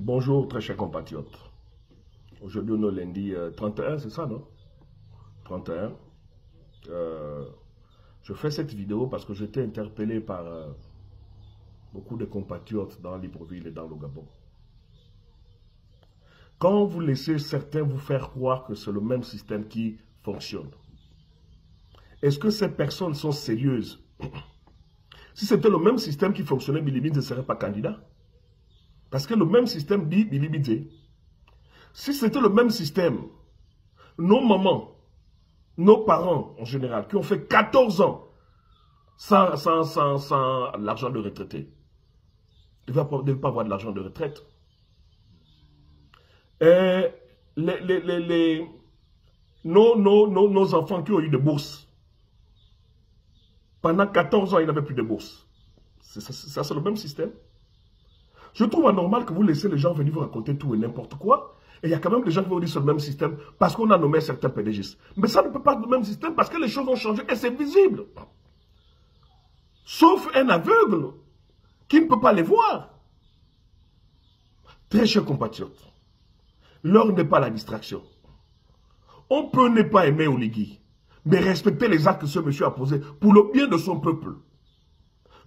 Bonjour, très chers compatriotes. Aujourd'hui, on est lundi 31, c'est ça, non? 31. Je fais cette vidéo parce que j'étais interpellé par beaucoup de compatriotes dans Libreville et dans le Gabon. Quand vous laissez certains vous faire croire que c'est le même système qui fonctionne, est-ce que ces personnes sont sérieuses? Si c'était le même système qui fonctionnait, Bilibidze ne serait pas candidat. Parce que le même système dit Bilibidze. Si c'était le même système, nos mamans, nos parents en général, qui ont fait 14 ans sans l'argent de retraité, ne devaient pas avoir de l'argent de retraite. Et nos enfants qui ont eu des bourses, pendant 14 ans, ils n'avaient plus de bourse. Ça, c'est le même système. Je trouve anormal que vous laissez les gens venir vous raconter tout et n'importe quoi. Et il y a quand même des gens qui vont dire sur le même système parce qu'on a nommé certains PDGistes. Mais ça ne peut pas être le même système parce que les choses ont changé et c'est visible. Sauf un aveugle qui ne peut pas les voir. Très chers compatriotes, l'heure n'est pas la distraction. On peut ne pas aimer Oligui, mais respecter les actes que ce monsieur a posés pour le bien de son peuple.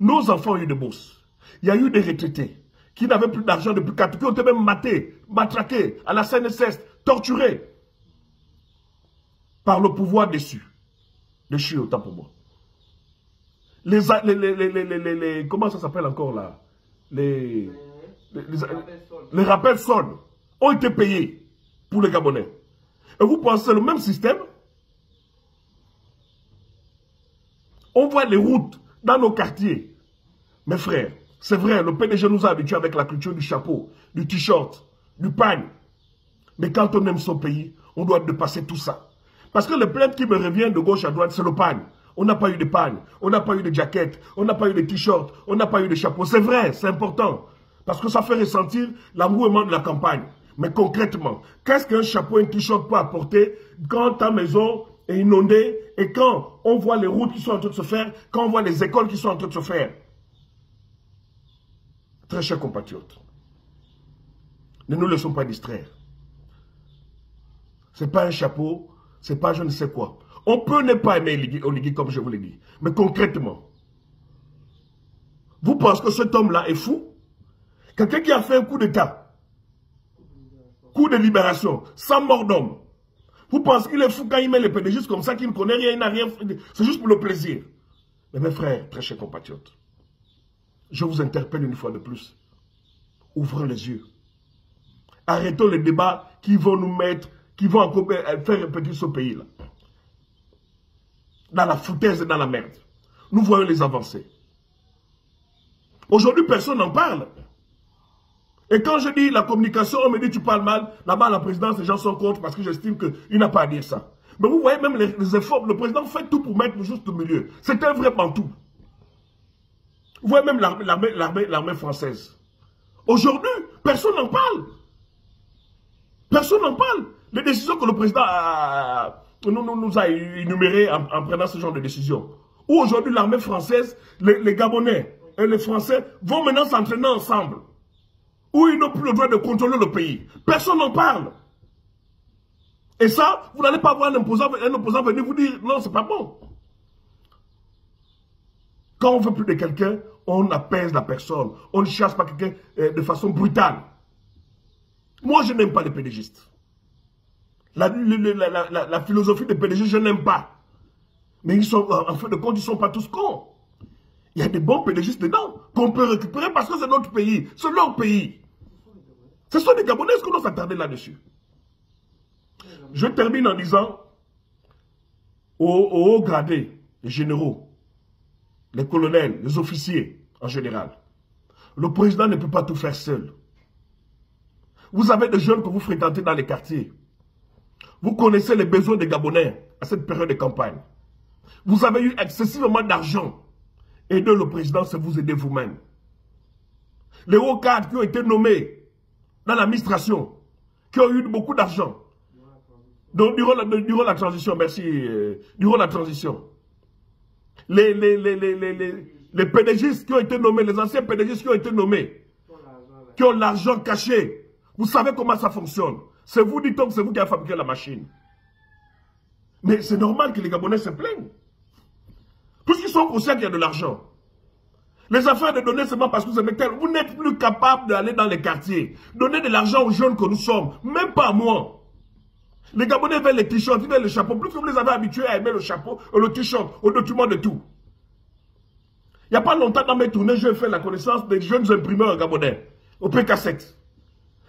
Nos enfants ont eu des bourses. Il y a eu des retraités qui n'avaient plus d'argent depuis 4 ans, qui ont été même matés, matraqués à la CNSS, torturés par le pouvoir déçu. Déchu, autant pour moi. Comment ça s'appelle encore là? Les rappels soldes ont été payés pour les Gabonais. Et vous pensez le même système? On voit les routes dans nos quartiers. Mes frères, c'est vrai, le PDG nous a habitués avec la culture du chapeau, du t-shirt, du pagne. Mais quand on aime son pays, on doit dépasser tout ça. Parce que les plaintes qui me reviennent de gauche à droite, c'est le pagne. On n'a pas eu de pagne, on n'a pas eu de jaquette, on n'a pas eu de t-shirt, on n'a pas eu de chapeau. C'est vrai, c'est important. Parce que ça fait ressentir l'engouement de la campagne. Mais concrètement, qu'est-ce qu'un chapeau et un t-shirt peut apporter quand ta maison est inondée et quand on voit les routes qui sont en train de se faire, quand on voit les écoles qui sont en train de se faire? Très chers compatriotes, ne nous laissons pas distraire. Ce n'est pas un chapeau, ce n'est pas je ne sais quoi. On peut ne pas aimer Oligui comme je vous l'ai dit. Mais concrètement, vous pensez que cet homme-là est fou? Quelqu'un qui a fait un coup d'État, coup de libération, sans mort d'homme. Vous pensez qu'il est fou quand il met les PDG comme ça, qu'il ne connaît rien, il n'a rien fait. C'est juste pour le plaisir. Mais mes frères, très chers compatriotes, je vous interpelle une fois de plus. Ouvrons les yeux. Arrêtons les débats qui vont nous mettre, qui vont encore faire répéter ce pays-là. Dans la foutaise et dans la merde. Nous voyons les avancées. Aujourd'hui, personne n'en parle. Et quand je dis la communication, on me dit tu parles mal. Là-bas, à la présidence, les gens sont contre parce que j'estime qu'il n'a pas à dire ça. Mais vous voyez même les efforts. Le président fait tout pour mettre juste au milieu. C'est un vrai pantou. Vous voyez même l'armée française. Aujourd'hui, personne n'en parle. Personne n'en parle. Les décisions que le président nous a énumérées en prenant ce genre de décisions. Où aujourd'hui, l'armée française, les Gabonais et les Français vont maintenant s'entraîner ensemble. Où ils n'ont plus le droit de contrôler le pays. Personne n'en parle. Et ça, vous n'allez pas voir un opposant venir vous dire non, c'est pas bon. Quand on veut plus de quelqu'un, on apaise la personne. On ne chasse pas quelqu'un de façon brutale. Moi, je n'aime pas les pédégistes. La philosophie des PDG, je n'aime pas. Mais ils sont, en fin de compte, ils ne sont pas tous cons. Il y a des bons pédégistes dedans qu'on peut récupérer parce que c'est notre pays. C'est leur pays. Ce sont des Gabonais, est-ce qu'on doit s'attarder là-dessus? Je termine en disant aux hauts gradés, les généraux, les colonels, les officiers en général, le président ne peut pas tout faire seul. Vous avez des jeunes que vous fréquentez dans les quartiers. Vous connaissez les besoins des Gabonais à cette période de campagne. Vous avez eu excessivement d'argent. Aider le président, c'est vous aider vous-même. Les hauts cadres qui ont été nommés dans l'administration, qui ont eu beaucoup d'argent. Donc, durant la transition, merci, durant la transition, les PDGistes qui ont été nommés, les anciens PDGistes qui ont été nommés, qui ont l'argent caché Vous savez comment ça fonctionne. C'est vous, dit-on, c'est vous qui avez fabriqué la machine. Mais c'est normal que les Gabonais se plaignent. Puisqu'ils sont conscients qu'il y a de l'argent. Les affaires de donner seulement parce que vous êtes tel, vous n'êtes plus capable d'aller dans les quartiers. Donner de l'argent aux jeunes que nous sommes. Même pas moi. Les Gabonais veulent les t-shirts, ils veulent le chapeau. Plus que vous les avez habitués à aimer le chapeau, le t-shirt, au document de tout. Il n'y a pas longtemps dans mes tournées, j'ai fait la connaissance des jeunes imprimeurs gabonais. Au P-Cassette.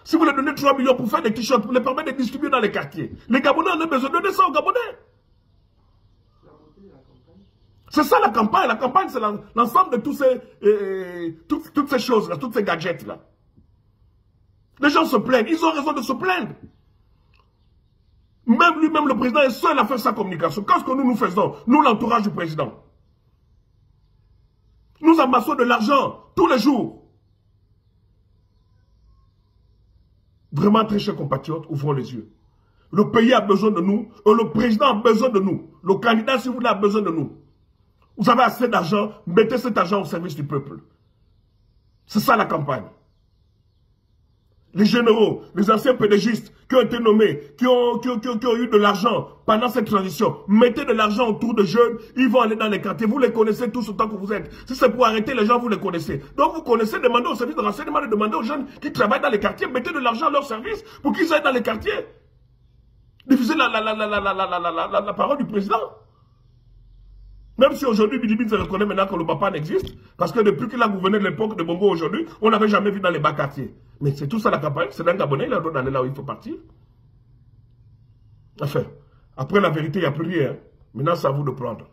Si vous leur donnez 3 millions pour faire des t-shirts, pour les permettre de distribuer dans les quartiers, les Gabonais en ont besoin de donner ça aux Gabonais. C'est ça la campagne. La campagne, c'est l'ensemble de toutes ces choses-là, toutes ces gadgets-là. Les gens se plaignent. Ils ont raison de se plaindre. Même lui-même, le président, est seul à faire sa communication. Qu'est-ce que nous faisons? Nous, l'entourage du président. Nous amassons de l'argent tous les jours. Vraiment, très chers compatriotes, ouvrons les yeux. Le pays a besoin de nous. Le président a besoin de nous. Le candidat, si vous voulez, a besoin de nous. Vous avez assez d'argent, mettez cet argent au service du peuple. C'est ça la campagne. Les généraux, les anciens pédégistes qui ont été nommés, qui ont eu de l'argent pendant cette transition, mettez de l'argent autour de jeunes, ils vont aller dans les quartiers. Vous les connaissez tous autant que vous êtes. Si c'est pour arrêter les gens, vous les connaissez. Donc vous connaissez, demandez au service de renseignement, demandez aux jeunes qui travaillent dans les quartiers, mettez de l'argent à leur service pour qu'ils aillent dans les quartiers. Diffusez la parole du président. Même si aujourd'hui, Bidibid se reconnaît maintenant que le papa n'existe, parce que depuis qu'il a gouverné de l'époque de Bongo aujourd'hui, on n'avait jamais vu dans les bas quartiers. Mais c'est tout ça la campagne, c'est d'un Gabonais, il a le droit d'aller là où il faut partir. Enfin, après la vérité, il n'y a plus rien. Maintenant, c'est à vous de prendre.